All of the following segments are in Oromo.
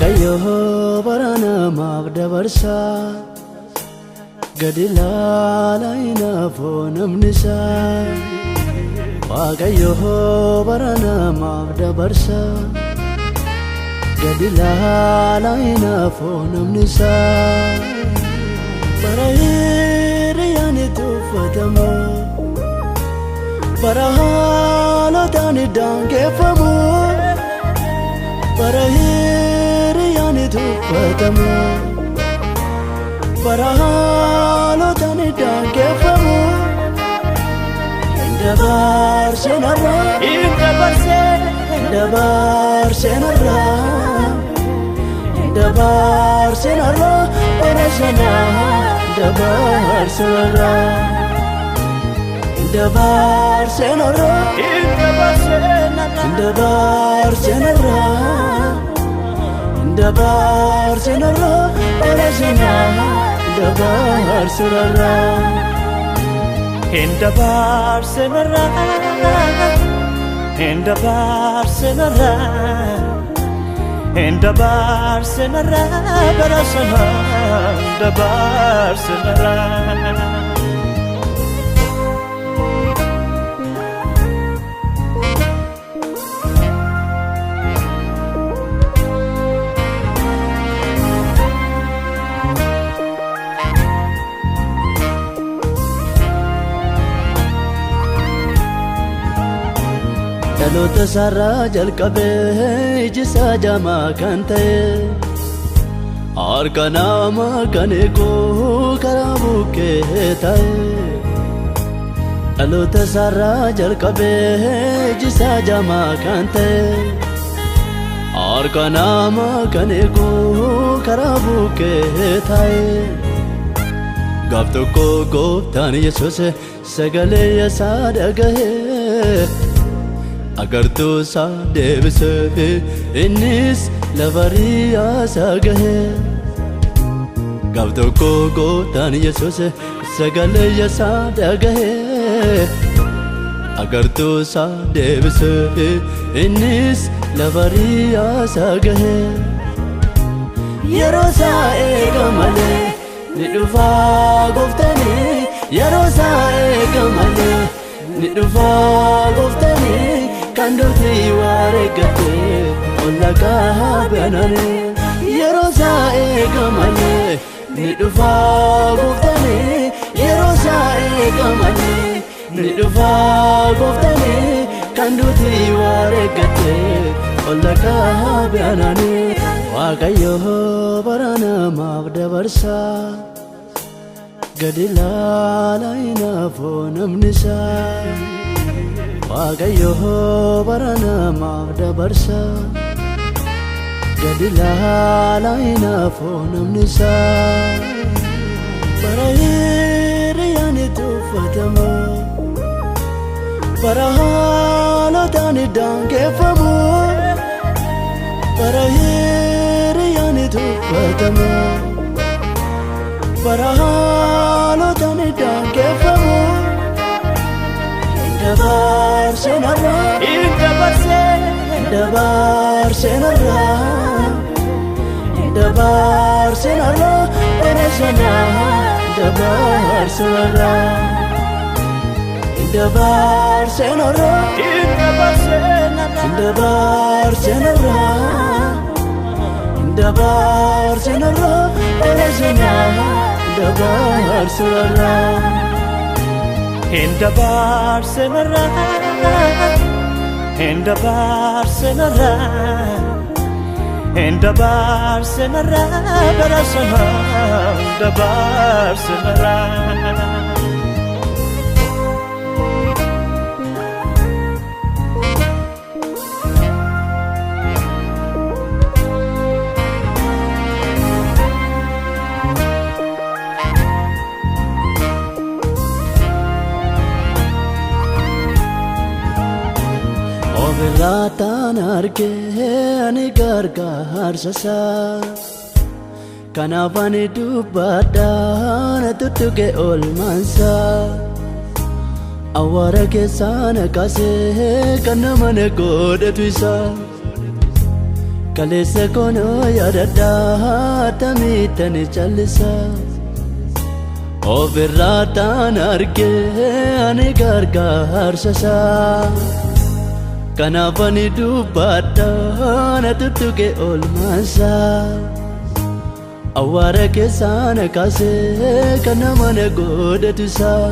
Waaqayyo barana maaf dabarsa gadi ilaalaa hinaafu namni isaa. Waaqayyo barana maaf dabarsa gadi ilaalaa hinaafu namni isaa. Bara hiriyaan itti uffatamu bara haalotaan daangeffamu. Bara hiriyaan itti uffatamu bara haalotaan daangeffamu. Dabarse narra bara sana dabarse narra bara sana dabarse narra. In the Barcelona, in the Barcelona, in the Barcelona, Barcelona, the Barcelona. Dhaloota isaarraa jalqabee iji isaa jaamaa kan ta'e harka namaa kan eegu karaa bukkee ta'e. Dhaloota isaarraa jalqabee iji isaa jaamaa kan ta'e harka namaa kan eegu karaa bukkee ta'e. Gaaf tokko gooftaan Yesuus sagalee isaa dhaga'e. Agartuu isaa deebisee innis lafa isaa gahe. Gaaf tokko gooftaan Yesuus sagalee isaa dhaga'e. Agartuu isaa deebisee innis lafa isaa gahe. Yeroo isaa eega malee ni dhufa gooftaan. Yeroo isaa eega malee ni dhufa gooftaan. Kan duuti wareegate olla kaabanane. Yeroo isaa eega malee ni dhufa gooftaan. Yeroo isaa eega malee ni dhufa gooftaan. Kan duuti wareegate olla kaabanane. Waaqayyo barana maaf dabarsa gadi ilaalaa hinaafu namni isaa. Waaqayyo barana maaf dabarsa gadi ilaalaa hinaafu namni isaa. Bara hiriyaan itti uffatamu bara haalotaan daangeffamu. Bara hiriyaan itti uffatamu bara haalotaan daangeffamu. Dabarse narra bara sana dabarse narra. Dabarse narra bara sana dabarse narra. In the Barcelona, in the Barcelona, in the Barcelona, Barcelona, the Barcelona. Ofirraataan argee ani gargaarsa isaa. Kanaaf ani dubbadhaan tuttuqe oolmaan isaa. Awwaara keessaa na kaasee kan nama na godhatu isaa. kaleessa koonoo yaadadhaa tamiitani callisa ofirraa taan argee ani gargaarsasaa kanaaf ani dubbadhaa na tuttuqe oolmaasaa awwaara keessaa na kaasee kan nama na godhatusaa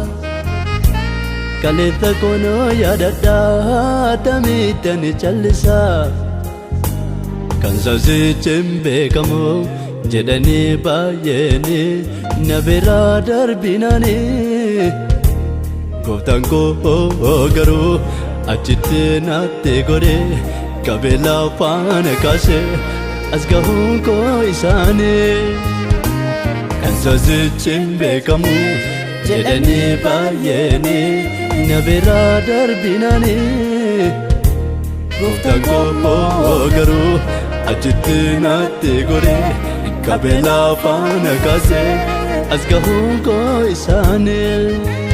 kaleessa koonoo yaadadhaa tamiitani callisa kan saasichen beekamu jedhanii baay'eeni na biraa darbinani gooftaan koo garuu achitti naatti godhe qabeela faana kaase as gahuun koo isaanii kan saasichen beekamu jedhanii baay'eeni na biraa darbinani gooftaan koo garuu achitti naatti godhe qabeela faana kaase as gahuun koo isaanii